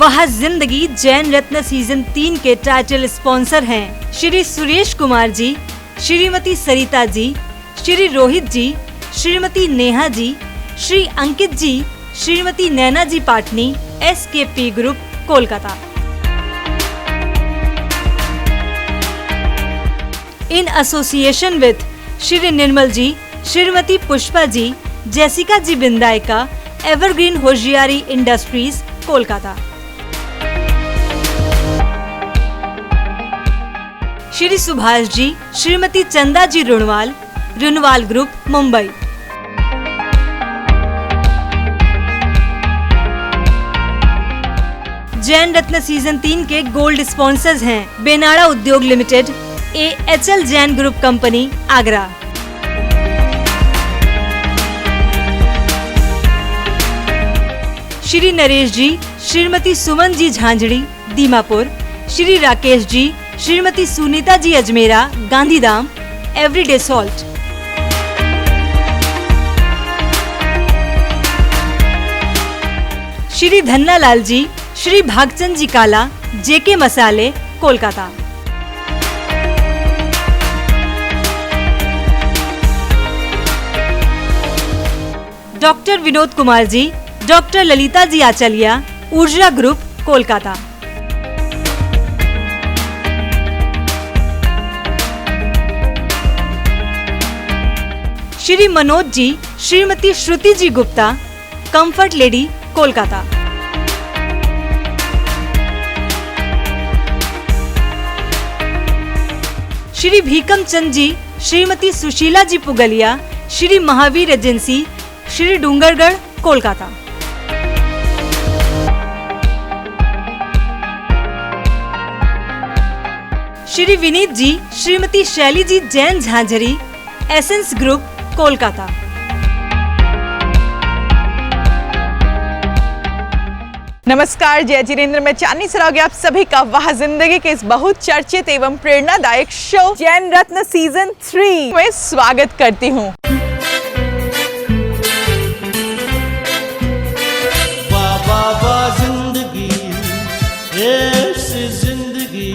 वह जिंदगी जैन रत्न सीजन 3 के टाइटल स्पॉन्सर हैं Shri Suresh Kumar ji, Shrimati Sarita ji, Shri Rohit ji, Shrimati Neha ji, Shri Ankit ji, Shrimati Naina ji Patni, SKP group Kolkata. In association with Shri Nirmal ji, Shrimati Pushpa ji, Jessica ji Bindayka, evergreen Hoshiyari industries Kolkata. Shri Subhash ji, Shrimati Chanda ji Runwal, Runwal group Mumbai. Jain Ratna season 3 के गोल्ड स्पॉन्सर्स हैं Benada Udyog limited, AHL Jain group company Agra. Shri Naresh जी, Shrimati Suman ji झांझड़ी, Dimapur, Shri Rakesh ji, Shrimati Sunita ji Ajmera, Gandhidham, everyday salt. Shri Dhanna Lal ji, Shri Bhagchand जी काला, JK मसाले, कोलकाता। डॉक्टर विनोद कुमार जी, डॉक्टर ललिता जी आचलिया, ऊर्जा ग्रुप कोलकाता। श्री मनोज जी, श्रीमती श्रुति जी गुप्ता, कंफर्ट लेडी, कोलकाता। श्री भीकम चंद जी, श्रीमती सुशीला जी पुगलिया, श्री महावीर एजेंसी, श्री डूंगरगढ़, कोलकाता। श्री विनीत जी, श्रीमती शैली जी जैन झांझरी, एसेंस ग्रुप, कोलकाता। नमस्कार, जय जिनेंद्र में चांदनी सरावगी आप सभी का वह जिंदगी के इस बहुत चर्चित एवं प्रेरणादायक शो जैन रत्न सीजन 3 में स्वागत करती हूँ। जिंदगी ऐसी जिंदगी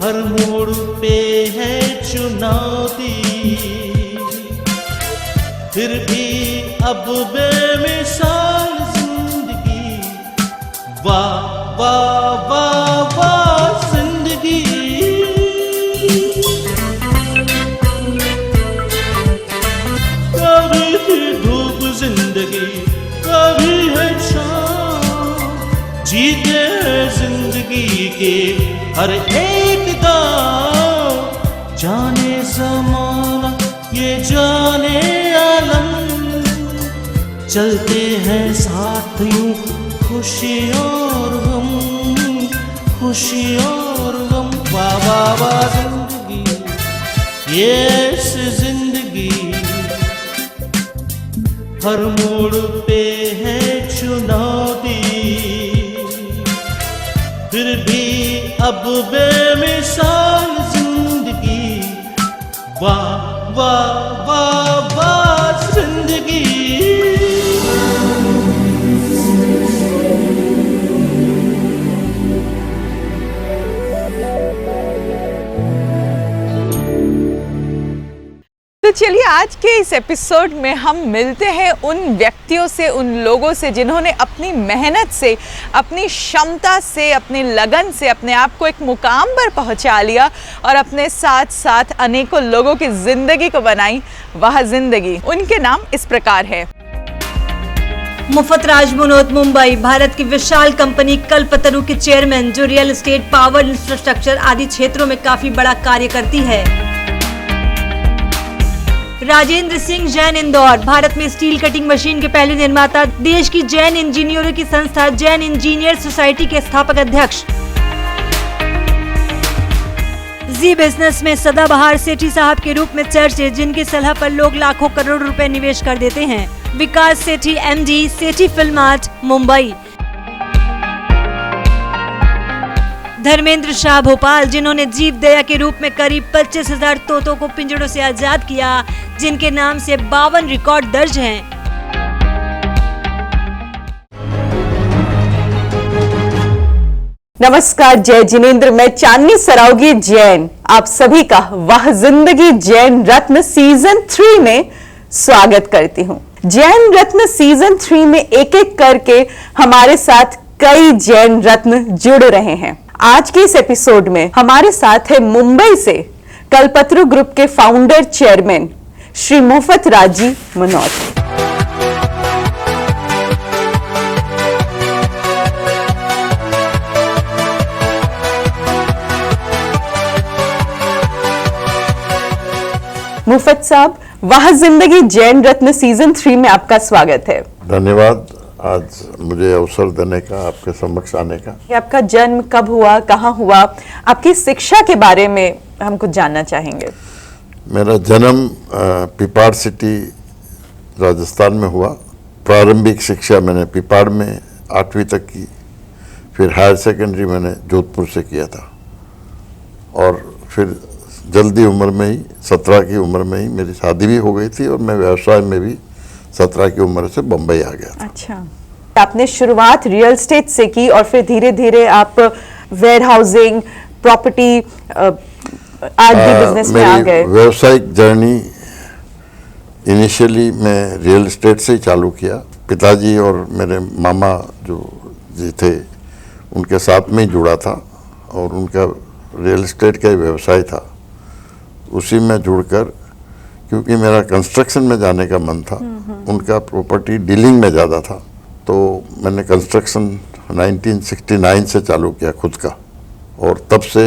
हर मोड़ पे है चुनौती, फिर भी अब बेमिसाल जिंदगी, वाह वाह वाह वाह जिंदगी। कभी थी धूप जिंदगी, कभी है शाम, जीते हैं जिंदगी के हर एक दाव। जाने ज़माना ये जाने आलम, चलते हैं साथ यूं खुशी और गम, खुशी और गम। वाह वाह वाह जिंदगी ये ऐसी जिंदगी हर मोड़ पे है चुनौती, फिर भी अब बेमिसाल जिंदगी, वाह वाह वाह वाह जिंदगी। तो चलिए आज के इस एपिसोड में हम मिलते हैं उन व्यक्तियों से, उन लोगों से जिन्होंने अपनी मेहनत से, अपनी क्षमता से, अपनी लगन से अपने आप को एक मुकाम पर पहुंचा लिया और अपने साथ साथ अनेकों लोगों की जिंदगी को बनाई वह जिंदगी। उनके नाम इस प्रकार है। मुफ्फत राज मनोत मुंबई, भारत की विशाल कंपनी कल्पतरु के चेयरमैन, जो रियल एस्टेट, पावर, इंफ्रास्ट्रक्चर आदि क्षेत्रों में काफी बड़ा कार्य करती है। राजेंद्र सिंह जैन इंदौर, भारत में स्टील कटिंग मशीन के पहले निर्माता, देश की जैन इंजीनियरों की संस्था जैन इंजीनियर सोसाइटी के स्थापक अध्यक्ष। जी बिजनेस में सदाबहार सेठी साहब के रूप में चर्चित, जिनकी सलाह पर लोग लाखों करोड़ रुपए निवेश कर देते हैं। विकास सेठी MD, सेठी फिल्म आर्ट, मुंबई। धर्मेंद्र शाह भोपाल, जिन्होंने जीव दया के रूप में करीब 25,000 तोतों को पिंजड़ों से आजाद किया, जिनके नाम से 52 रिकॉर्ड दर्ज हैं। नमस्कार, जय जिनेंद्र। मैं चांदनी सरावगी जैन आप सभी का वाह जिंदगी जैन रत्न सीजन 3 में स्वागत करती हूं। जैन रत्न सीजन 3 में एक एक करके हमारे साथ कई जैन रत्न जुड़ रहे हैं। आज के इस एपिसोड में हमारे साथ है मुंबई से कल्पत्रु ग्रुप के फाउंडर चेयरमैन श्री मुफत राजी मनोज। मुफत साहब, वाह जिंदगी जैन रत्न सीजन 3 में आपका स्वागत है। धन्यवाद आज मुझे अवसर देने का, आपके समक्ष आने का। आपका जन्म कब हुआ, कहाँ हुआ, आपकी शिक्षा के बारे में हम कुछ जानना चाहेंगे। मेरा जन्म पिपाड़ सिटी राजस्थान में हुआ। प्रारंभिक शिक्षा मैंने पिपाड़ में 8वीं तक की, फिर हायर सेकेंडरी मैंने जोधपुर से किया था और फिर जल्दी उम्र में ही 17 की उम्र में ही मेरी शादी भी हो गई थी और मैं व्यवसाय में भी 17 की उम्र से बम्बई आ गया था। अच्छा, आपने शुरुआत रियल एस्टेट से की और फिर धीरे धीरे आप वेयर हाउसिंग, प्रॉपर्टी आदि बिजनेस में आ गए। व्यवसायिक जर्नी इनिशियली मैं रियल एस्टेट से ही चालू किया। पिताजी और मेरे मामा जो जी थे उनके साथ में ही जुड़ा था और उनका रियल एस्टेट का ही व्यवसाय था। उसी में जुड़कर, क्योंकि मेरा कंस्ट्रक्शन में जाने का मन था, उनका प्रॉपर्टी डीलिंग में ज़्यादा था, तो मैंने कंस्ट्रक्शन 1969 से चालू किया खुद का और तब से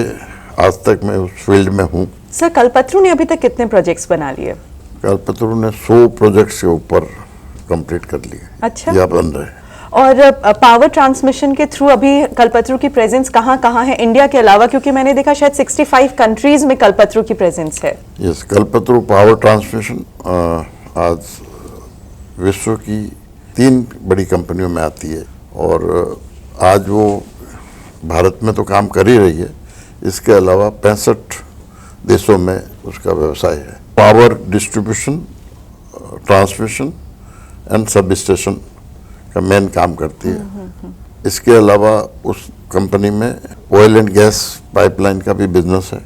आज तक मैं उस फील्ड में हूँ। सर, कल्पत्रु ने अभी तक कितने प्रोजेक्ट्स बना लिए? कल्पत्रु ने 100 प्रोजेक्ट्स के ऊपर कंप्लीट कर लिए। अच्छा, या बन रहे हैं। और पावर ट्रांसमिशन के थ्रू अभी कल्पत्रु की प्रेजेंस कहाँ कहाँ है इंडिया के अलावा? क्योंकि मैंने देखा शायद 65 कंट्रीज में कल्पत्रु की प्रेजेंस है। यस, कल्पत्रु पावर ट्रांसमिशन आज विश्व की 3 बड़ी कंपनियों में आती है और आज वो भारत में तो काम कर ही रही है, इसके अलावा 65 देशों में उसका व्यवसाय है। Power distribution, transmission and sub station का मेन काम करती है। इसके अलावा उस कंपनी में ऑयल एंड गैस पाइपलाइन का भी बिजनेस है,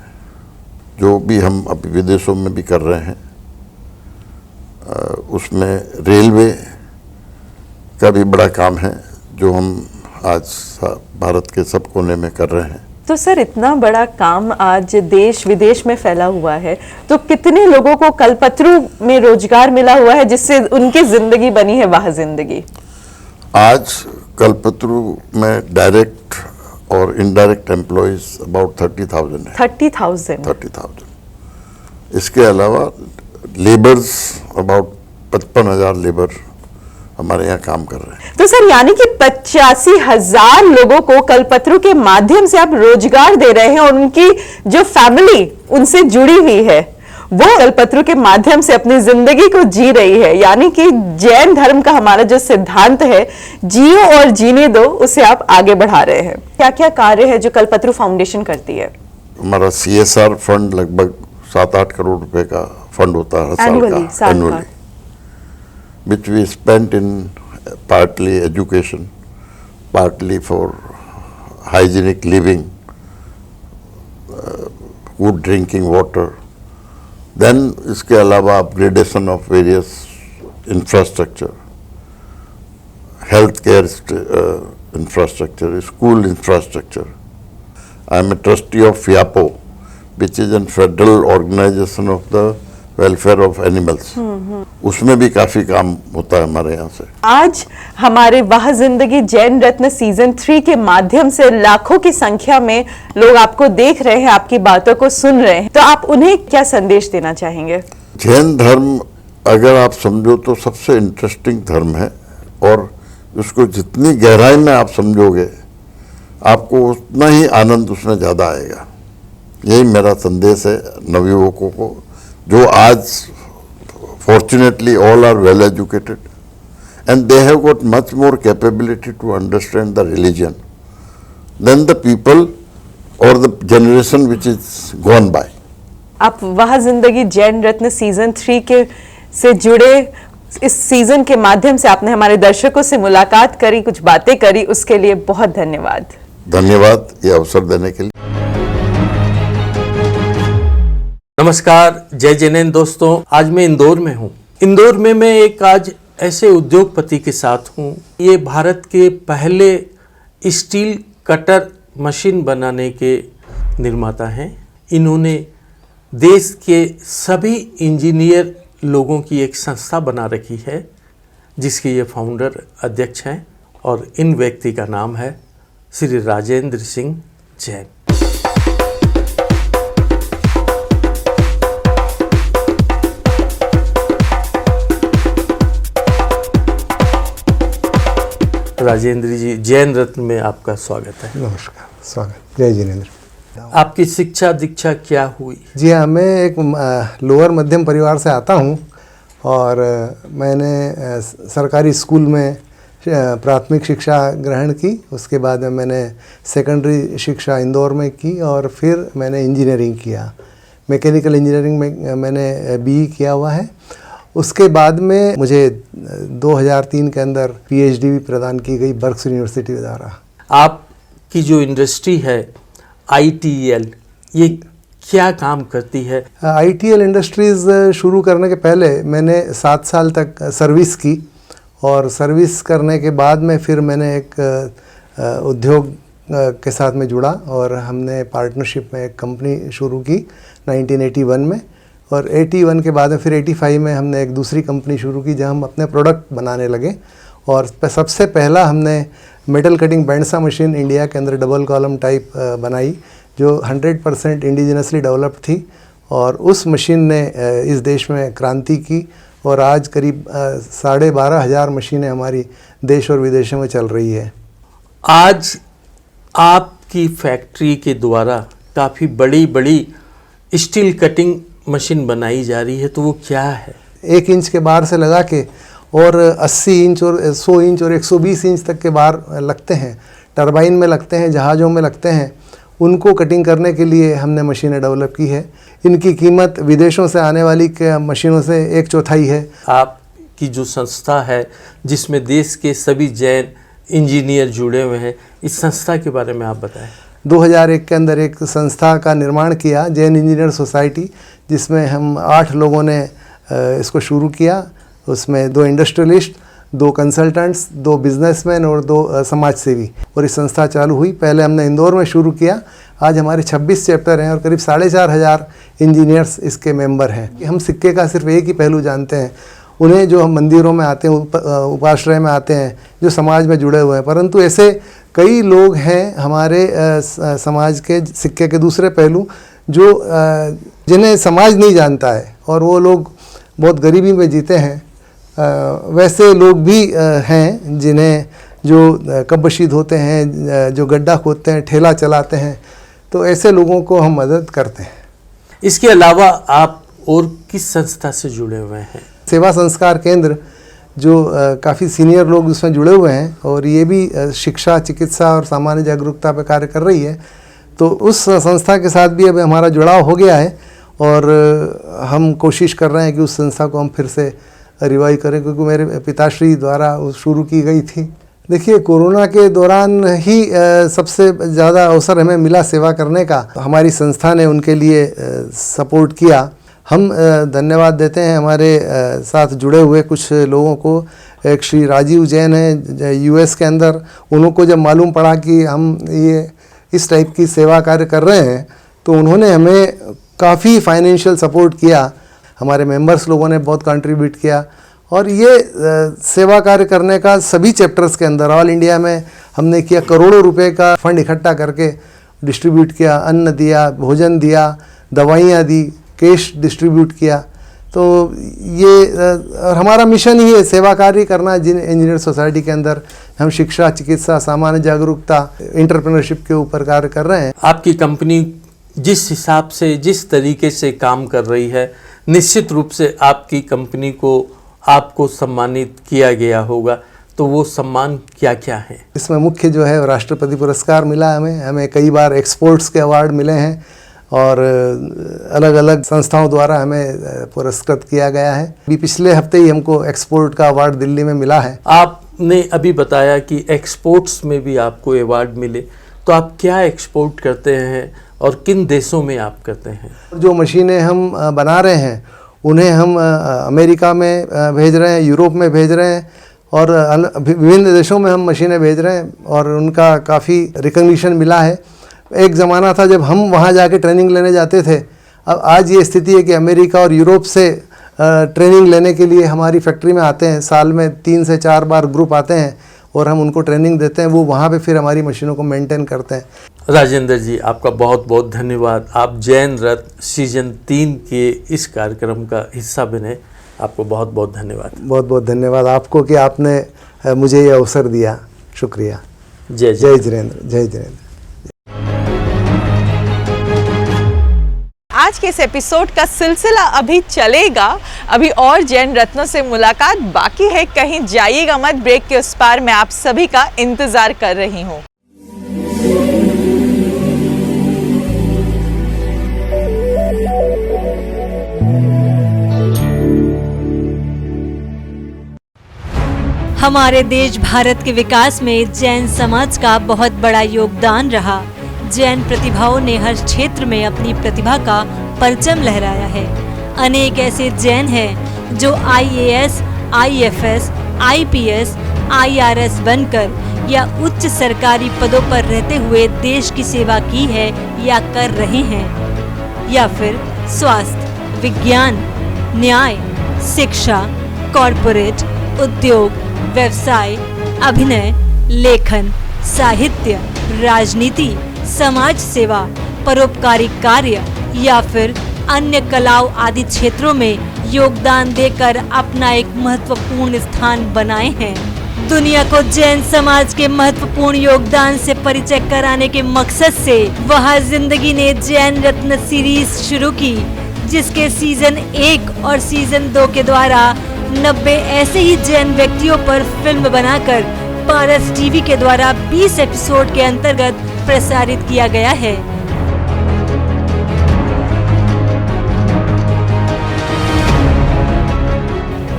जो भी हम अभी विदेशों में भी कर रहे हैं। उसमें रेलवे का भी बड़ा काम है, जो हम आज भारत के सब कोने में कर रहे हैं। तो सर, इतना बड़ा काम आज देश विदेश में फैला हुआ है, तो कितने लोगों को कल्पत्रु में रोजगार मिला हुआ है जिससे उनकी जिंदगी बनी है वाह जिंदगी? आज कल्पत्रु में डायरेक्ट और इनडायरेक्ट एम्प्लॉयज अबाउट 30,000 है। 30,000। इसके अलावा लेबर्स अबाउट 55,000 लेबर हमारे यहाँ काम कर रहे हैं। तो सर, यानी कि 85,000 लोगों को कल्पत्रु के माध्यम से आप रोजगार दे रहे हैं और उनकी जो फैमिली उनसे जुड़ी हुई है वो कल्पत्रु के माध्यम से अपनी जिंदगी को जी रही है। यानी कि जैन धर्म का हमारा जो सिद्धांत है, जियो और जीने दो, उसे आप आगे बढ़ा रहे हैं। क्या क्या कार्य है जो कल्पत्रु फाउंडेशन करती है? हमारा CSR फंड लगभग 7-8 करोड़ रुपए का फंड होता है हर साल का, which we spent in partly education, partly for hygienic living, good drinking water. Then इसके अलावा upgradation of various infrastructure, health care infrastructure, school infrastructure. I am a trustee of FIAPO, which is a federal organization of the welfare of animals. उसमें भी काफी काम होता है हमारे यहाँ से। आज हमारे वाह जिंदगी जैन रत्न सीजन 3 के माध्यम से लाखों की संख्या में लोग आपको देख रहे हैं, आपकी बातों को सुन रहे हैं, तो आप उन्हें क्या संदेश देना चाहेंगे? जैन धर्म अगर आप समझो तो सबसे इंटरेस्टिंग धर्म है और उसको जितनी गहराई में आप समझोगे आपको उतना ही आनंद उसमें ज़्यादा आएगा। यही मेरा संदेश है नवयुवकों को, जो आज fortunately all are well educated and they have got much more capability to understand the religion than the people or the generation which is gone by. आप वाह जिंदगी जैन रत्न सीजन 3 के से जुड़े इस सीजन के माध्यम से आपने हमारे दर्शकों से मुलाकात करी, कुछ बातें करी, उसके लिए बहुत धन्यवाद। धन्यवाद ये अवसर देने के लिए। नमस्कार, जय जिनेंद्र दोस्तों। आज मैं इंदौर में हूँ। इंदौर में मैं एक आज ऐसे उद्योगपति के साथ हूँ। ये भारत के पहले स्टील कटर मशीन बनाने के निर्माता हैं। इन्होंने देश के सभी इंजीनियर लोगों की एक संस्था बना रखी है, जिसके ये फाउंडर अध्यक्ष हैं, और इन व्यक्ति का नाम है श्री राजेंद्र सिंह जैन। राजेंद्र जी, जैन रत्न में आपका स्वागत है। नमस्कार, स्वागत, जय जिनेंद्र। आपकी शिक्षा दीक्षा क्या हुई? जी हाँ, मैं एक लोअर मध्यम परिवार से आता हूँ और मैंने सरकारी स्कूल में प्राथमिक शिक्षा ग्रहण की। उसके बाद में मैंने सेकेंडरी शिक्षा इंदौर में की और फिर मैंने इंजीनियरिंग किया। मैकेनिकल इंजीनियरिंग में मैंने बीई किया हुआ है। उसके बाद में मुझे 2003 के अंदर पीएचडी भी प्रदान की गई बर्क्स यूनिवर्सिटी द्वारा। आपकी जो इंडस्ट्री है आईटीएल, ये क्या काम करती है? आईटीएल इंडस्ट्रीज़ शुरू करने के पहले मैंने 7 साल तक सर्विस की और सर्विस करने के बाद में फिर मैंने एक उद्योग के साथ में जुड़ा और हमने पार्टनरशिप में एक कंपनी शुरू की 1981 में, और 81 के बाद में फिर 85 में हमने एक दूसरी कंपनी शुरू की जहां हम अपने प्रोडक्ट बनाने लगे। और सबसे पहला हमने मेटल कटिंग बैंडसा मशीन इंडिया के अंदर डबल कॉलम टाइप बनाई, जो 100% इंडिजिनसली डेवलप्ड थी, और उस मशीन ने इस देश में क्रांति की। और आज करीब 12,500 मशीनें हमारी देश और विदेशों में चल रही है। आज आपकी फैक्ट्री के द्वारा काफ़ी बड़ी बड़ी स्टील कटिंग मशीन बनाई जा रही है, तो वो क्या है? 1 इंच के बार से लगा के और 80 इंच और 100 इंच और 120 इंच तक के बार लगते हैं, टरबाइन में लगते हैं, जहाज़ों में लगते हैं। उनको कटिंग करने के लिए हमने मशीनें डेवलप की है। इनकी कीमत विदेशों से आने वाली मशीनों से 1/4 है। आपकी जो संस्था है जिसमें देश के सभी जैन इंजीनियर जुड़े हुए हैं, इस संस्था के बारे में आप बताएं। 2001 के अंदर एक संस्था का निर्माण किया, जैन इंजीनियर सोसाइटी, जिसमें हम 8 लोगों ने इसको शुरू किया। उसमें 2 इंडस्ट्रियलिस्ट, 2 कंसल्टेंट्स, 2 बिजनेसमैन और 2 समाज सेवी, और इस संस्था चालू हुई। पहले हमने इंदौर में शुरू किया। आज हमारे 26 चैप्टर हैं और करीब 4,500 इंजीनियर्स इसके मेंबर हैं। हम सिक्के का सिर्फ एक ही पहलू जानते हैं, उन्हें जो हम मंदिरों में आते हैं, उपाश्रय में आते हैं, जो समाज में जुड़े हुए हैं, परंतु ऐसे कई लोग हैं हमारे समाज के सिक्के के दूसरे पहलू जो जिन्हें समाज नहीं जानता है, और वो लोग बहुत गरीबी में जीते हैं। वैसे लोग भी हैं जिन्हें जो कब्बशीद होते हैं, जो गड्ढा खोदते हैं, ठेला चलाते हैं, तो ऐसे लोगों को हम मदद करते हैं। इसके अलावा आप और किस संस्था से जुड़े हुए हैं? सेवा संस्कार केंद्र, जो काफ़ी सीनियर लोग उसमें जुड़े हुए हैं, और ये भी शिक्षा, चिकित्सा और सामान्य जागरूकता पर कार्य कर रही है। तो उस संस्था के साथ भी अब हमारा जुड़ाव हो गया है, और हम कोशिश कर रहे हैं कि उस संस्था को हम फिर से रिवाइव करें, क्योंकि मेरे पिताश्री द्वारा वो शुरू की गई थी। देखिए, कोरोना के दौरान ही सबसे ज़्यादा अवसर हमें मिला सेवा करने का। हमारी संस्था ने उनके लिए सपोर्ट किया। हम धन्यवाद देते हैं हमारे साथ जुड़े हुए कुछ लोगों को। एक श्री राजीव जैन है यूएस के अंदर, उनको जब मालूम पड़ा कि हम ये इस टाइप की सेवा कार्य कर रहे हैं, तो उन्होंने हमें काफ़ी फाइनेंशियल सपोर्ट किया। हमारे मेंबर्स लोगों ने बहुत कंट्रीब्यूट किया, और ये सेवा कार्य करने का सभी चैप्टर्स के अंदर ऑल इंडिया में हमने किया। करोड़ों रुपए का फंड इकट्ठा करके डिस्ट्रीब्यूट किया, अन्न दिया, भोजन दिया, दवाइयाँ दी, कैश डिस्ट्रीब्यूट किया। तो ये और हमारा मिशन ही है सेवा कार्य करना। जिन इंजीनियर सोसाइटी के अंदर हम शिक्षा, चिकित्सा, सामान्य जागरूकता, एंटरप्रेन्योरशिप के ऊपर कार्य कर रहे हैं। आपकी कंपनी जिस हिसाब से, जिस तरीके से काम कर रही है, निश्चित रूप से आपकी कंपनी को आपको सम्मानित किया गया होगा, तो वो सम्मान क्या क्या है? इसमें मुख्य जो है राष्ट्रपति पुरस्कार मिला हमें कई बार एक्सपोर्ट्स के अवार्ड मिले हैं, और अलग अलग संस्थाओं द्वारा हमें पुरस्कृत किया गया है। अभी पिछले हफ्ते ही हमको एक्सपोर्ट का अवार्ड दिल्ली में मिला है। आपने अभी बताया कि एक्सपोर्ट्स में भी आपको अवार्ड मिले, तो आप क्या एक्सपोर्ट करते हैं और किन देशों में आप करते हैं? जो मशीनें हम बना रहे हैं उन्हें हम अमेरिका में भेज रहे हैं, यूरोप में भेज रहे हैं और विभिन्न देशों में हम मशीनें भेज रहे हैं और उनका काफ़ी रिकग्निशन मिला है। एक ज़माना था जब हम वहाँ जाके ट्रेनिंग लेने जाते थे, अब आज ये स्थिति है कि अमेरिका और यूरोप से ट्रेनिंग लेने के लिए हमारी फैक्ट्री में आते हैं। साल में 3 से 4 बार ग्रुप आते हैं और हम उनको ट्रेनिंग देते हैं, वो वहाँ पे फिर हमारी मशीनों को मेंटेन करते हैं। राजेंद्र जी, आपका बहुत बहुत धन्यवाद। आप जैन रत्न सीजन 3 के इस कार्यक्रम का हिस्सा बने, आपको बहुत बहुत धन्यवाद। बहुत बहुत धन्यवाद आपको कि आपने मुझे ये अवसर दिया। शुक्रिया। जय जय जिनेंद्र, जय जिनेंद्र। आज के इस एपिसोड का सिलसिला अभी चलेगा, अभी और जैन रत्नों से मुलाकात बाकी है। कहीं जाइएगा मत, ब्रेक के उस पार मैं आप सभी का इंतजार कर रही हूँ। हमारे देश भारत के विकास में जैन समाज का बहुत बड़ा योगदान रहा। जैन प्रतिभाओं ने हर क्षेत्र में अपनी प्रतिभा का परचम लहराया है। अनेक ऐसे जैन हैं जो IAS, IFS, IPS, IRS बनकर या उच्च सरकारी पदों पर रहते हुए देश की सेवा की है या कर रहे हैं, या फिर स्वास्थ्य, विज्ञान, न्याय, शिक्षा, कॉरपोरेट, उद्योग, व्यवसाय, अभिनय, लेखन, साहित्य, राजनीति, समाज सेवा, परोपकारी कार्य या फिर अन्य कलाओं आदि क्षेत्रों में योगदान देकर अपना एक महत्वपूर्ण स्थान बनाए हैं। दुनिया को जैन समाज के महत्वपूर्ण योगदान से परिचय कराने के मकसद से वह जिंदगी ने जैन रत्न सीरीज शुरू की, जिसके सीजन 1 और सीजन 2 के द्वारा 90 ऐसे ही जैन व्यक्तियों पर फिल्म बनाकर पारस टीवी के द्वारा 20 एपिसोड के अंतर्गत प्रसारित किया गया है।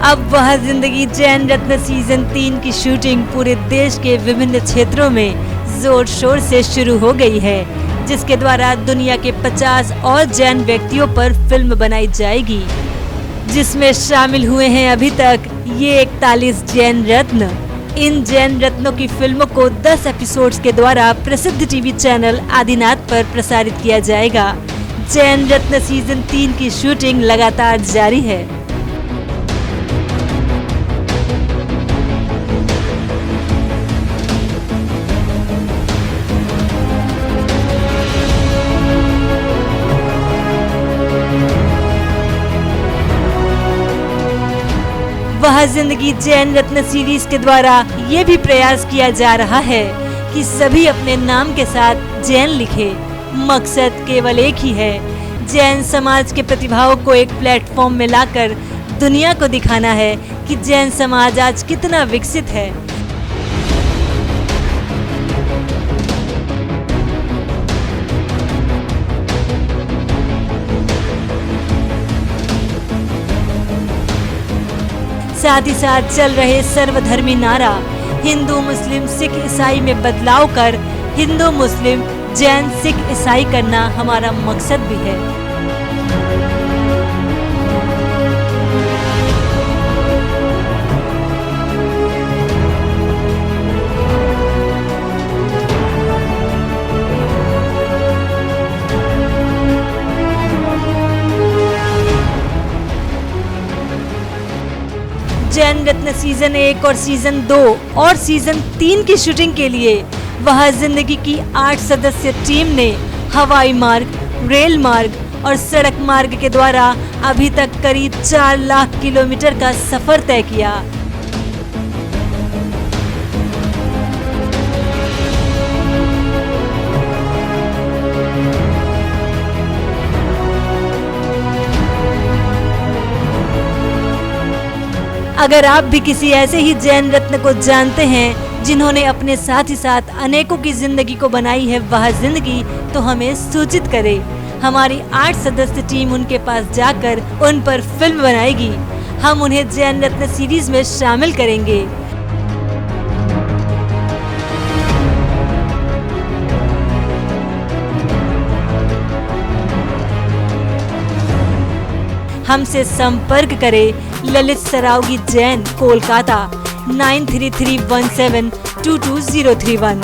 अब वह जिंदगी जैन रत्न सीजन 3 की शूटिंग पूरे देश के विभिन्न क्षेत्रों में जोर शोर से शुरू हो गई है, जिसके द्वारा दुनिया के 50 और जैन व्यक्तियों पर फिल्म बनाई जाएगी, जिसमें शामिल हुए हैं अभी तक ये 41 जैन रत्न। इन जैन रत्नों की फिल्मों को 10 एपिसोड्स के द्वारा प्रसिद्ध टीवी चैनल आदिनाथ पर प्रसारित किया जाएगा। जैन रत्न सीजन 3 की शूटिंग लगातार जारी है। वह जिंदगी जैन रत्न सीरीज के द्वारा ये भी प्रयास किया जा रहा है कि सभी अपने नाम के साथ जैन लिखे। मकसद केवल एक ही है, जैन समाज के प्रतिभाओं को एक प्लेटफॉर्म में लाकर दुनिया को दिखाना है कि जैन समाज आज कितना विकसित है। साथ ही साथ चल रहे सर्वधर्मी नारा हिंदू मुस्लिम सिख ईसाई में बदलाव कर हिंदू मुस्लिम जैन सिख ईसाई करना हमारा मकसद भी है। जैन रत्न सीजन 1 और सीजन 2 और सीजन 3 की शूटिंग के लिए वह जिंदगी की 8 सदस्य टीम ने हवाई मार्ग, रेल मार्ग और सड़क मार्ग के द्वारा अभी तक करीब 4 लाख किलोमीटर का सफर तय किया। अगर आप भी किसी ऐसे ही जैन रत्न को जानते हैं जिन्होंने अपने साथ ही साथ अनेकों की जिंदगी को बनाई है वह जिंदगी, तो हमें सूचित करें। हमारी 8 सदस्य टीम उनके पास जाकर उन पर फिल्म बनाएगी। हम उन्हें जैन रत्न सीरीज में शामिल करेंगे। हमसे संपर्क करें ललित सरावगी जैन, कोलकाता 9331722031।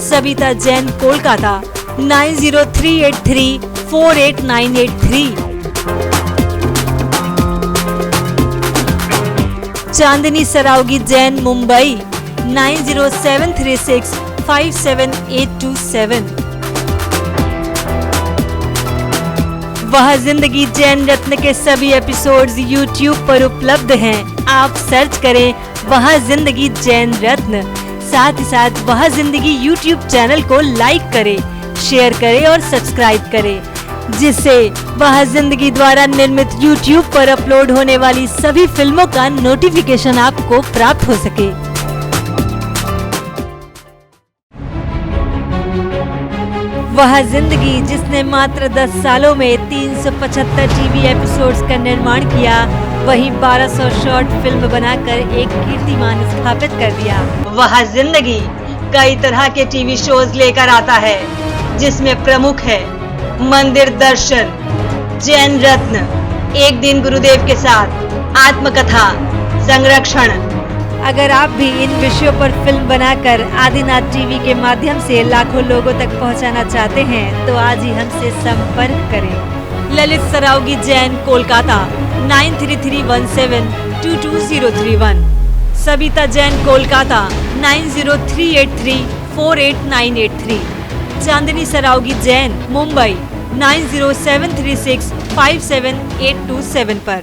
सविता जैन, कोलकाता 9038348983। चांदनी सरावगी जैन, मुंबई 9073657827। वह जिंदगी जैन रत्न के सभी एपिसोड्स YouTube पर उपलब्ध हैं। आप सर्च करें वह जिंदगी जैन रत्न। साथ ही साथ वह जिंदगी YouTube चैनल को लाइक करें, शेयर करें और सब्सक्राइब करें, जिससे वह जिंदगी द्वारा निर्मित YouTube पर अपलोड होने वाली सभी फिल्मों का नोटिफिकेशन आपको प्राप्त हो सके। वह जिंदगी जिसने मात्र 10 सालों में 375 टीवी एपिसोड्स का निर्माण किया, वही 1200 शॉर्ट फिल्म बनाकर एक कीर्तिमान स्थापित कर दिया। वह जिंदगी कई तरह के टीवी शोज लेकर आता है, जिसमें प्रमुख है मंदिर दर्शन, जैन रत्न, एक दिन गुरुदेव के साथ, आत्मकथा, संरक्षण। अगर आप भी इन विषयों पर फिल्म बनाकर आदिनाथ टीवी के माध्यम से लाखों लोगों तक पहुंचाना चाहते हैं, तो आज ही हमसे संपर्क करें। ललित सरावगी जैन, कोलकाता 9331722031। सविता जैन, कोलकाता 9038348983। चांदनी सरावगी जैन, मुंबई 9073657827 पर।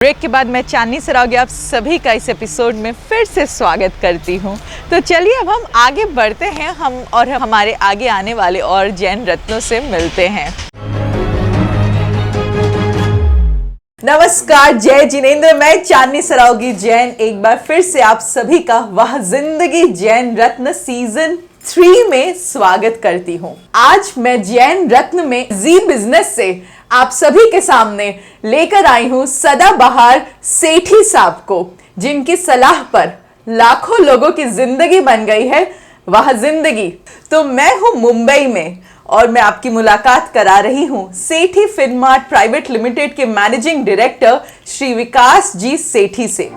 ब्रेक के बाद मैं चांदनी सरावगी आप सभी का इस एपिसोड में फिर से स्वागत करती हूँ। तो चलिए अब हम आगे बढ़ते हैं, हम हमारे आगे आने वाले और जैन रत्नों से मिलते हैं। नमस्कार, जय जिनेंद्र। मैं चांदनी सरावगी जैन एक बार फिर से आप सभी का वह जिंदगी जैन रत्न सीजन 3 में स्वागत करती हूँ। आज मैं जैन रत्न में जी बिजनेस से आप सभी के सामने लेकर आई हूँ सदाबहार सेठी साहब को, जिनकी सलाह पर लाखों लोगों की जिंदगी बन गई है वह जिंदगी। तो मैं हूँ मुंबई में और मैं आपकी मुलाकात करा रही हूँ सेठी फिनमार्ट प्राइवेट लिमिटेड के मैनेजिंग डायरेक्टर श्री विकास जी सेठी से।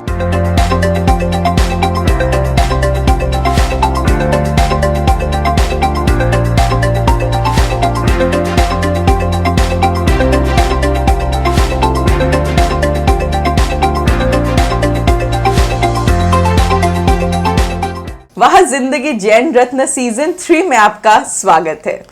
वह जिंदगी जैन रत्न सीजन 3 में आपका स्वागत है।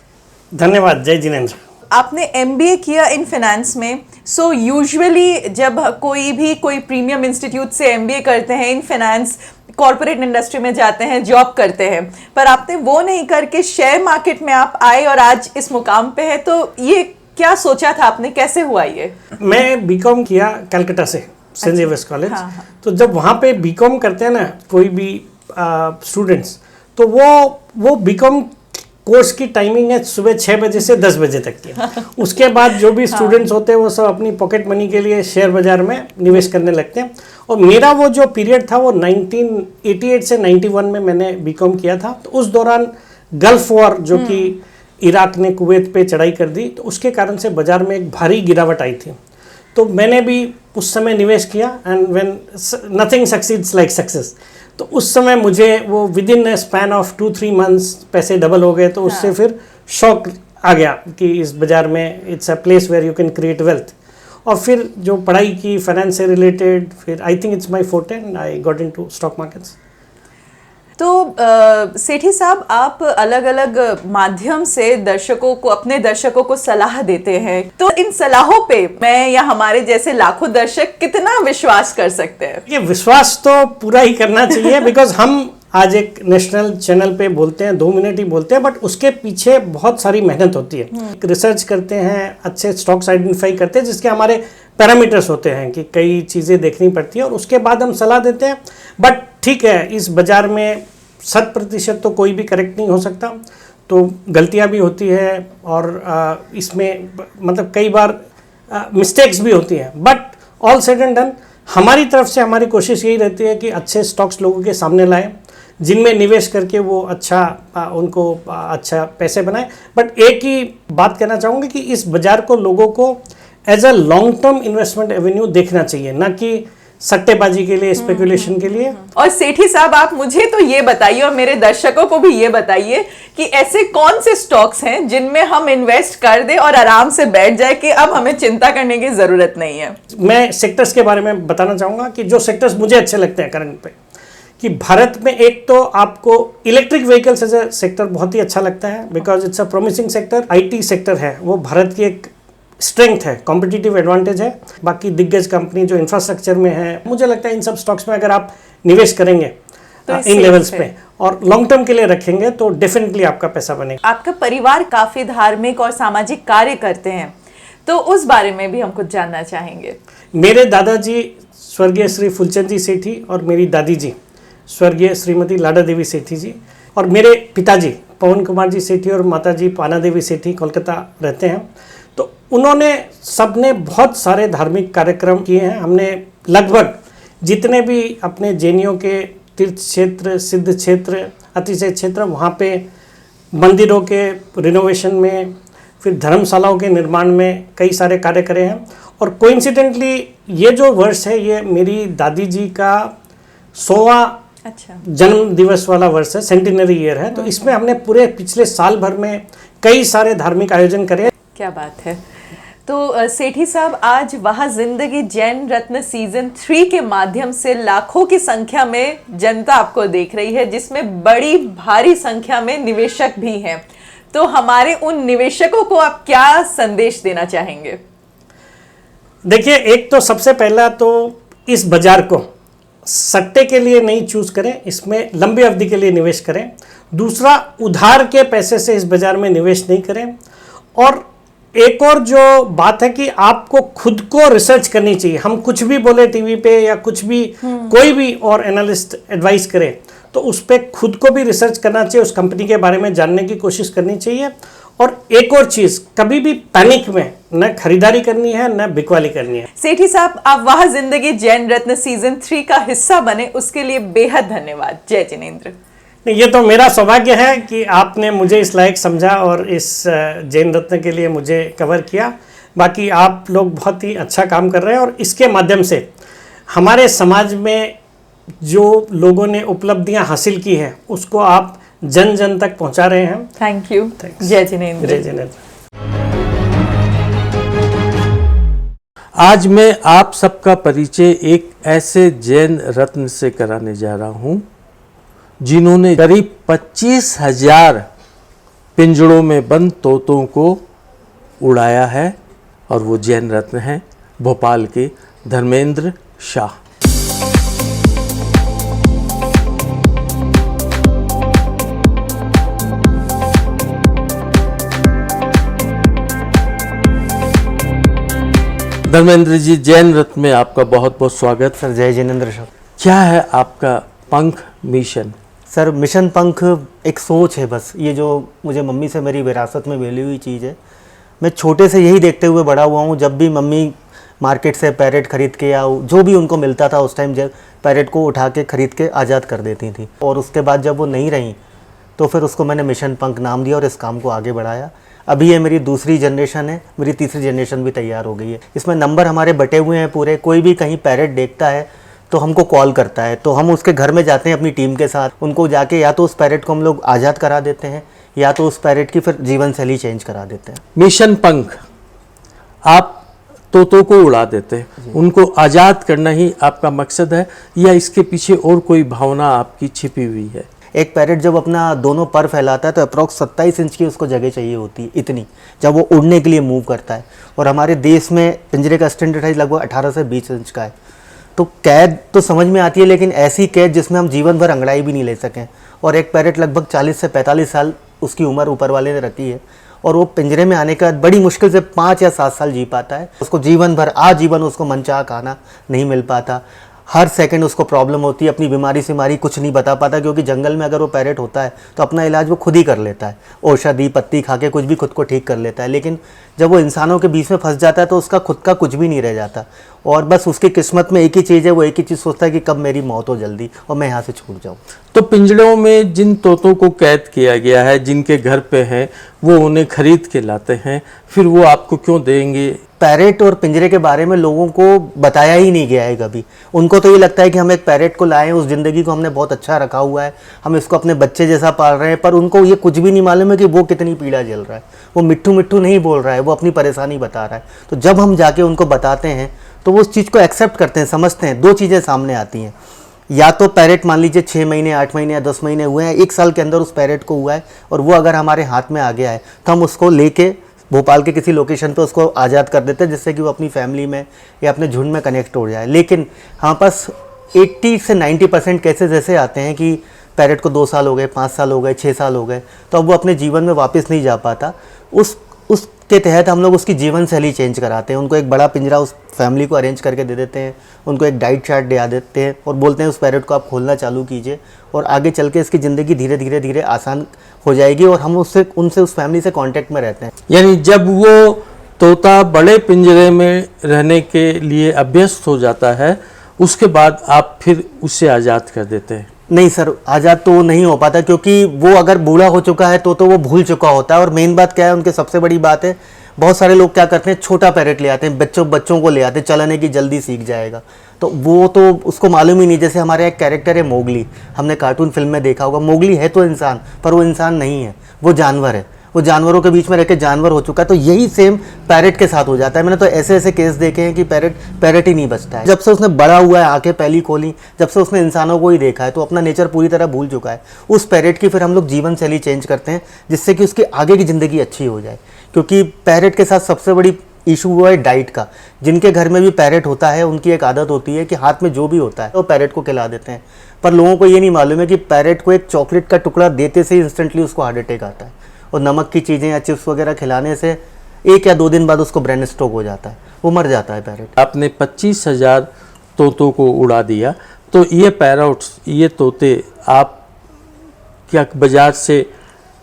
धन्यवाद। जय जिनेंद्र। आपने MBA किया इन फाइनेंस में। सो यूजुअली जब कोई प्रीमियम इंस्टीट्यूट से MBA करते हैं इन फाइनेंस, कॉर्पोरेट इंडस्ट्री में जाते हैं, जॉब करते हैं, पर आपने वो नहीं करके शेयर मार्केट में आप आए और आज इस मुकाम पे है। तो ये क्या सोचा था आपने, कैसे हुआ ये? मैं बीकॉम किया कलकत्ता से, सेंट जेवियर्स कॉलेज। हाँ। तो जब वहाँ पे बीकॉम करते हैं ना कोई भी स्टूडेंट्स, तो वो बीकॉम कोर्स की टाइमिंग है सुबह 6 बजे से 10 बजे तक की। उसके बाद जो भी स्टूडेंट्स होते हैं वो सब अपनी पॉकेट मनी के लिए शेयर बाजार में निवेश करने लगते हैं। और मेरा वो जो पीरियड था वो 1988 से 91 में मैंने बीकॉम किया था। तो उस दौरान गल्फ वॉर जो कि इराक ने कुवैत पे चढ़ाई कर दी, तो उसके कारण से बाजार में एक भारी गिरावट आई थी। तो मैंने भी उस समय निवेश किया and when nothing succeeds like success. तो उस समय मुझे वो with in span of 2-3 months पैसे डबल हो गए। तो उससे फिर शौक आ गया कि इस बाजार में it's a place where you can create wealth. और फिर जो पढ़ाई की फाइनेंस से रिलेटेड, फिर I think it's my forte and I got into stock markets. तो सेठी साहब, आप अलग अलग माध्यम से अपने दर्शकों को सलाह देते हैं। तो इन सलाहों पे मैं या हमारे जैसे लाखों दर्शक कितना विश्वास कर सकते हैं? ये विश्वास तो पूरा ही करना चाहिए बिकॉज हम आज एक नेशनल चैनल पे बोलते हैं, 2 मिनट ही बोलते हैं, बट उसके पीछे बहुत सारी मेहनत होती है। रिसर्च करते हैं, अच्छे स्टॉक्स आइडेंटिफाई करते हैं जिसके हमारे पैरामीटर्स होते हैं कि कई चीज़ें देखनी पड़ती है और उसके बाद हम सलाह देते हैं। बट ठीक है, इस बाज़ार में 100% तो कोई भी करेक्ट नहीं हो सकता, तो गलतियां भी होती है और इसमें मतलब कई बार मिस्टेक्स भी होती हैं। But all said and done, हमारी तरफ से हमारी कोशिश यही रहती है कि अच्छे स्टॉक्स लोगों के सामने लाएं, जिनमें निवेश करके वो उनको अच्छा पैसे बनाए। बट एक ही बात कहना चाहूँगी कि इस बाजार को लोगों को as a long term investment avenue देखना चाहिए, ना कि सट्टेबाजी के लिए, स्पेकुलेशन के लिए। और सेठी साहब, आप मुझे तो ये बताइए और मेरे दर्शकों को भी ये बताइए कि ऐसे कौन से स्टॉक्स हैं जिनमें हम इन्वेस्ट कर दें और आराम से बैठ जाए कि अब हमें चिंता करने की जरूरत नहीं है। मैं सेक्टर्स के बारे में बताना चाहूँगा कि जो सेक्टर्स मुझे अच्छे लगते हैं करंट पे, कि भारत में एक तो आपको electric vehicles as a sector बहुत ही अच्छा लगता है, because it's a promising sector. IT sector है वो भारत की एक स्ट्रेंथ है, कॉम्पिटिटिव एडवांटेज है। बाकी दिग्गज कंपनी जो इंफ्रास्ट्रक्चर में है, मुझे लगता है इन सब स्टॉक्स में अगर आप निवेश करेंगे तो इन लेवल्स पे और लॉन्ग टर्म के लिए रखेंगे तो डेफिनेटली आपका पैसा बनेगा। आपका परिवार काफी धार्मिक और सामाजिक कार्य करते हैं, तो उस बारे में भी हम कुछ जानना चाहेंगे। मेरे दादाजी स्वर्गीय श्री फुलचंद जी सेठी और मेरी दादी जी स्वर्गीय श्रीमती लाडा देवी सेठी जी, और मेरे पिताजी पवन कुमार जी सेठी और माताजी पाना देवी सेठी कोलकाता रहते हैं। तो उन्होंने सबने बहुत सारे धार्मिक कार्यक्रम किए हैं। हमने लगभग जितने भी अपने जैनियों के तीर्थ क्षेत्र, सिद्ध क्षेत्र, अतिशय क्षेत्र, वहाँ पे मंदिरों के रिनोवेशन में, फिर धर्मशालाओं के निर्माण में कई सारे कार्य करे हैं। और कोइंसिडेंटली ये जो वर्ष है ये मेरी दादी जी का 100वां जन्म दिवस वाला वर्ष है, सेंटिनरी ईयर है। तो इसमें हमने पूरे पिछले साल भर में कई सारे धार्मिक आयोजन करे। क्या बात है। तो सेठी साहब, आज वहाँ जिंदगी जैन रत्न सीजन 3 के माध्यम से लाखों की संख्या में जनता आपको देख रही है, जिसमें बड़ी भारी संख्या में निवेशक भी हैं। तो हमारे उन निवेशकों को आप क्या संदेश देना चाहेंगे? देखिए, एक तो सबसे पहला तो इस बाजार को सट्टे के लिए नहीं चूज करें, इसमें लंबी अवधि के लिए निवेश करें। दूसरा, उधार के पैसे से इस बाजार में निवेश नहीं करें। और एक और जो बात है कि आपको खुद को रिसर्च करनी चाहिए। हम कुछ भी बोले टीवी पे या कुछ भी कोई भी और एनालिस्ट एडवाइस करे तो उस पर खुद को भी रिसर्च करना चाहिए, उस कंपनी के बारे में जानने की कोशिश करनी चाहिए। और एक और चीज, कभी भी पैनिक में न खरीदारी करनी है न बिकवाली करनी है। सेठी साहब, आप वह जिंदगी जैन रत्न सीजन 3 का हिस्सा बने, उसके लिए बेहद धन्यवाद। जय जिनेंद्र। ये तो मेरा सौभाग्य है कि आपने मुझे इस लायक समझा और इस जैन रत्न के लिए मुझे कवर किया। बाकी आप लोग बहुत ही अच्छा काम कर रहे हैं और इसके माध्यम से हमारे समाज में जो लोगों ने उपलब्धियां हासिल की हैं उसको आप जन जन तक पहुंचा रहे हैं। Thank you. जय जिनेंद्र। जय जिनेंद्र। आज मैं आप सबका परिचय एक ऐसे जैन रत्न से कराने जा रहा हूं जिन्होंने करीब 25,000 पिंजड़ों में बंद तोतों को उड़ाया है, और वो जैन रत्न हैं भोपाल के धर्मेंद्र शाह। धर्मेंद्र जी, जैन रत्न में आपका बहुत बहुत स्वागत। सर जय जिनेंद्र सर। क्या है आपका पंख मिशन? सर मिशन पंख एक सोच है बस, ये जो मुझे मम्मी से मेरी विरासत में मिली हुई चीज़ है। मैं छोटे से यही देखते हुए बड़ा हुआ हूँ। जब भी मम्मी मार्केट से पैरेट खरीद के या जो भी उनको मिलता था उस टाइम, जब पैरेट को उठा के खरीद के आज़ाद कर देती थी। और उसके बाद जब वो नहीं रही तो फिर उसको मैंने मिशन पंख नाम दिया और इस काम को आगे बढ़ाया। अभी ये मेरी दूसरी जनरेशन है, मेरी तीसरी जनरेशन भी तैयार हो गई है। इसमें नंबर हमारे बटे हुए हैं पूरे। कोई भी कहीं पैरेट देखता है तो हमको कॉल करता है, तो हम उसके घर में जाते हैं अपनी टीम के साथ। उनको जाके या तो उस पैरेट को हम लोग आज़ाद करा देते हैं या तो उस पैरेट की फिर जीवन शैली चेंज करा देते हैं। मिशन पंख, आप तोतों को उड़ा देते हैं, उनको आज़ाद करना ही आपका मकसद है या इसके पीछे और कोई भावना आपकी छिपी हुई है? एक पैरेट जब अपना दोनों पर फैलाता है तो अप्रॉक्स 27 इंच की उसको जगह चाहिए होती है, इतनी, जब वो उड़ने के लिए मूव करता है। और हमारे देश में पिंजरे का स्टैंडर्ड साइज लगभग 18 से 20 इंच का है। तो कैद तो समझ में आती है, लेकिन ऐसी कैद जिसमें हम जीवन भर अंगड़ाई भी नहीं ले सकें। और एक पैरेट लगभग 40 से 45 साल उसकी उम्र ऊपर वाले ने रखी है, और वो पिंजरे में आने के बाद बड़ी मुश्किल से 5 या 7 साल जी पाता है। उसको जीवन भर आजीवन उसको मनचाहा खाना नहीं मिल पाता। हर सेकंड उसको प्रॉब्लम होती है, अपनी बीमारी से बीमारी कुछ नहीं बता पाता, क्योंकि जंगल में अगर वो पैरेट होता है तो अपना इलाज वो खुद ही कर लेता है, औषधि पत्ती खा के कुछ भी खुद को ठीक कर लेता है। लेकिन जब वो इंसानों के बीच में फंस जाता है तो उसका खुद का कुछ भी नहीं रह जाता, और बस उसकी किस्मत में एक ही चीज़ है, वो एक ही चीज़ सोचता है कि कब मेरी मौत हो जल्दी और मैं यहाँ से छूट जाऊँ। तो पिंजड़ों में जिन तोतों को कैद किया गया है, जिनके घर पे हैं, वो उन्हें खरीद के लाते हैं, फिर वो आपको क्यों देंगे? पैरेट और पिंजरे के बारे में लोगों को बताया ही नहीं गया है कभी। उनको तो ये लगता है कि हम एक पैरेट को लाएं, उस ज़िंदगी को हमने बहुत अच्छा रखा हुआ है, हम इसको अपने बच्चे जैसा पाल रहे हैं, पर उनको ये कुछ भी नहीं मालूम है कि वो कितनी पीड़ा झेल रहा है। वो मिट्ठू मिट्ठू नहीं बोल रहा है, वो अपनी परेशानी बता रहा है। तो जब हम जाके उनको बताते हैं तो वो उस चीज़ को एक्सेप्ट करते हैं, समझते हैं। दो चीज़ें सामने आती हैं, या तो पैरेट मान लीजिए 6 महीने 8 महीने या 10 महीने हुए हैं, 1 साल के अंदर उस पैरेट को हुआ है, और वो अगर हमारे हाथ में आ गया है तो हम उसको लेके भोपाल के किसी लोकेशन पे उसको आज़ाद कर देते हैं, जिससे कि वो अपनी फैमिली में या अपने झुंड में कनेक्ट हो जाए। लेकिन हमारे पास 80 से 90% केसेस ऐसे आते हैं कि पैरेट को 2 साल हो गए, 5 साल हो गए, 6 साल हो गए, तो अब वो अपने जीवन में वापस नहीं जा पाता। उसके तहत हम लोग उसकी जीवन शैली चेंज कराते हैं, उनको एक बड़ा पिंजरा उस फैमिली को अरेंज करके दे देते हैं, उनको एक डाइट चार्ट दे देते हैं और बोलते हैं उस पैरेट को आप खोलना चालू कीजिए, और आगे चल के इसकी ज़िंदगी धीरे धीरे धीरे आसान हो जाएगी, और हम उनसे उस फैमिली से कांटेक्ट में रहते हैं। यानी जब वो तोता बड़े पिंजरे में रहने के लिए अभ्यस्त हो जाता है, उसके बाद आप फिर उसे आज़ाद कर देते हैं? नहीं सर, आज़ाद तो नहीं हो पाता, क्योंकि वो अगर बूढ़ा हो चुका है तो वो भूल चुका होता है। और मेन बात क्या है, उनके सबसे बड़ी बात है, बहुत सारे लोग क्या करते हैं, छोटा पैरेट ले आते हैं, बच्चों को ले आते हैं, चलाने की जल्दी सीख जाएगा, तो वो तो उसको मालूम ही नहीं। जैसे हमारे एक कैरेक्टर है मोगली, हमने कार्टून फिल्म में देखा होगा, मोगली है तो इंसान, पर वो इंसान नहीं है, वो जानवर है, वो जानवरों के बीच में रह के जानवर हो चुका है। तो यही सेम पैरेट के साथ हो जाता है। मैंने तो ऐसे केस देखे हैं कि पैरेट ही नहीं बचता है। जब से उसने बड़ा हुआ है, आंखें पहली खोली, जब से उसने इंसानों को ही देखा है, तो अपना नेचर पूरी तरह भूल चुका है। उस पैरेट की फिर हम लोग जीवन शैली चेंज करते हैं, जिससे कि उसकी आगे की ज़िंदगी अच्छी हो जाए। क्योंकि पैरेट के साथ सबसे बड़ी इशू हुआ है डाइट का। जिनके घर में भी पैरेट होता है, उनकी एक आदत होती है कि हाथ में जो भी होता है वो पैरेट को खिला देते हैं, पर लोगों को ये नहीं मालूम है कि पैरेट को एक चॉकलेट का टुकड़ा देते से इंस्टेंटली उसको हार्ट अटैक आता है, और नमक की चीज़ें या चिप्स वगैरह खिलाने से 1 या 2 दिन बाद उसको ब्रेन स्ट्रोक हो जाता है, वो मर जाता है पैरेट। आपने 25,000 तोतों को उड़ा दिया, तो ये पैरोट्स, ये तोते आप क्या बाजार से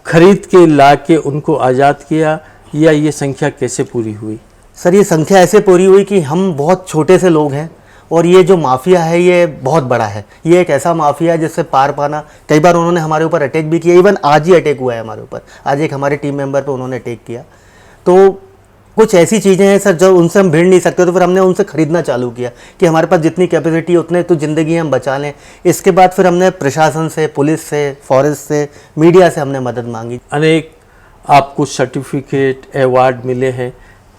खरीद के ला के उनको आज़ाद किया, या ये संख्या कैसे पूरी हुई? सर, ये संख्या ऐसे पूरी हुई कि हम बहुत छोटे से लोग हैं, और ये जो माफिया है ये बहुत बड़ा है। ये एक ऐसा माफिया है जिससे पार पाना, कई बार उन्होंने हमारे ऊपर अटैक भी किया। इवन आज ही अटैक हुआ है हमारे ऊपर, आज एक हमारे टीम मेंबर पे उन्होंने अटैक किया। तो कुछ ऐसी चीज़ें हैं सर जो उनसे हम भिड़ नहीं सकते, तो फिर हमने उनसे ख़रीदना चालू किया कि हमारे पास जितनी कैपेसिटी है उतने तो ज़िंदगी हम बचा लें। इसके बाद फिर हमने प्रशासन से, पुलिस से, फॉरेस्ट से, मीडिया से हमने मदद मांगी। अनेक आपको सर्टिफिकेट, अवार्ड मिले हैं,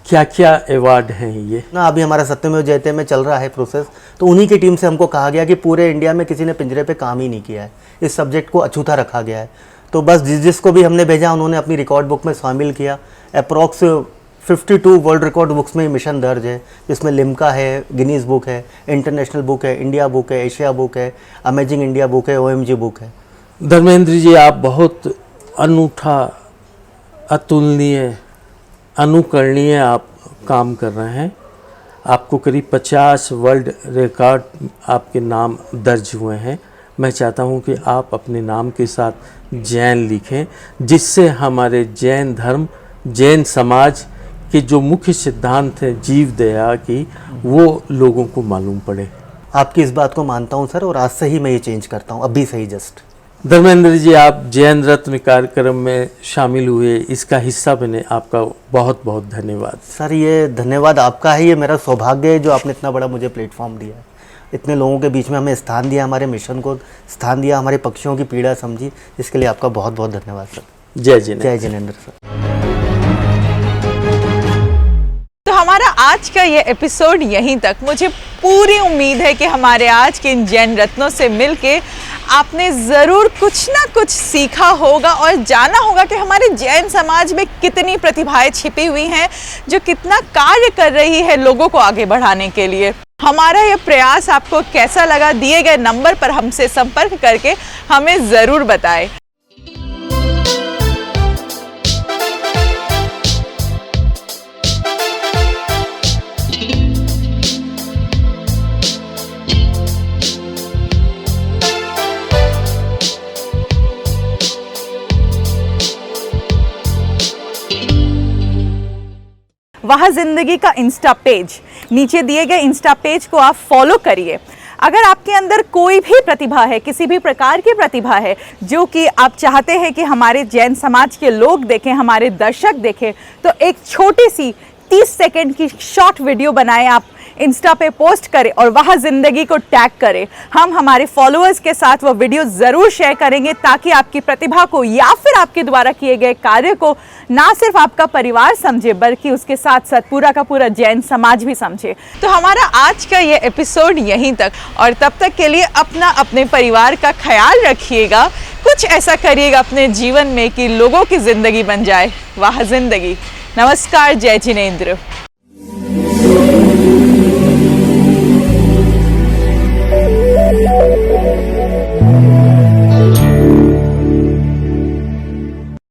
क्या क्या अवार्ड हैं ये? ना अभी हमारा सत्यमेव जयते में चल रहा है प्रोसेस, तो उन्हीं की टीम से हमको कहा गया कि पूरे इंडिया में किसी ने पिंजरे पे काम ही नहीं किया है, इस सब्जेक्ट को अछूता रखा गया है। तो बस जिसको भी हमने भेजा उन्होंने अपनी रिकॉर्ड बुक में शामिल किया। अप्रॉक्स 52 वर्ल्ड रिकॉर्ड बुक्स में मिशन दर्ज है, जिसमें लिम्का है, गिनीज बुक है, इंटरनेशनल बुक है, इंडिया बुक है, एशिया बुक है, अमेजिंग इंडिया बुक है, OMG बुक है। धर्मेंद्र जी, आप बहुत अनूठा, अतुलनीय, अनुकरणीय आप काम कर रहे हैं। आपको करीब 50 वर्ल्ड रिकॉर्ड आपके नाम दर्ज हुए हैं। मैं चाहता हूं कि आप अपने नाम के साथ जैन लिखें, जिससे हमारे जैन धर्म, जैन समाज के जो मुख्य सिद्धांत हैं जीव दया की, वो लोगों को मालूम पड़े। आपकी इस बात को मानता हूं सर, और आज से ही मैं ये चेंज करता हूं, अभी से ही जस्ट। धर्मेंद्र जी, आप जैन रत्न कार्यक्रम में शामिल हुए, इसका हिस्सा बने, आपका बहुत बहुत धन्यवाद। सर, ये धन्यवाद आपका है, ये मेरा सौभाग्य है जो आपने इतना बड़ा मुझे प्लेटफॉर्म दिया है, इतने लोगों के बीच में हमें स्थान दिया, हमारे मिशन को स्थान दिया, हमारे पक्षियों की पीड़ा समझी, इसके लिए आपका बहुत बहुत धन्यवाद सर। जय जिनेंद्र। जय जिनेंद्र सर। तो हमारा आज का ये एपिसोड यहीं तक। मुझे पूरी उम्मीद है कि हमारे आज के इन जैन रत्नों से मिलके आपने ज़रूर कुछ ना कुछ सीखा होगा और जाना होगा कि हमारे जैन समाज में कितनी प्रतिभाएं छिपी हुई हैं, जो कितना कार्य कर रही है लोगों को आगे बढ़ाने के लिए। हमारा यह प्रयास आपको कैसा लगा, दिए गए नंबर पर हमसे संपर्क करके हमें ज़रूर बताएं। वाह जिंदगी का इंस्टा पेज, नीचे दिए गए इंस्टा पेज को आप फॉलो करिए। अगर आपके अंदर कोई भी प्रतिभा है, किसी भी प्रकार की प्रतिभा है जो कि आप चाहते हैं कि हमारे जैन समाज के लोग देखें, हमारे दर्शक देखें, तो एक छोटी सी 30 सेकंड की शॉर्ट वीडियो बनाएं, आप इंस्टा पे पोस्ट करें और वह जिंदगी को टैग करें। हम हमारे फॉलोअर्स के साथ वो वीडियो ज़रूर शेयर करेंगे ताकि आपकी प्रतिभा को या फिर आपके द्वारा किए गए कार्य को ना सिर्फ आपका परिवार समझे बल्कि उसके साथ साथ पूरा का पूरा जैन समाज भी समझे। तो हमारा आज का ये एपिसोड यहीं तक, और तब तक के लिए अपने परिवार का ख्याल रखिएगा, कुछ ऐसा करिएगा अपने जीवन में कि लोगों की ज़िंदगी बन जाए वाह जिंदगी। नमस्कार, जय जिनेंद्र।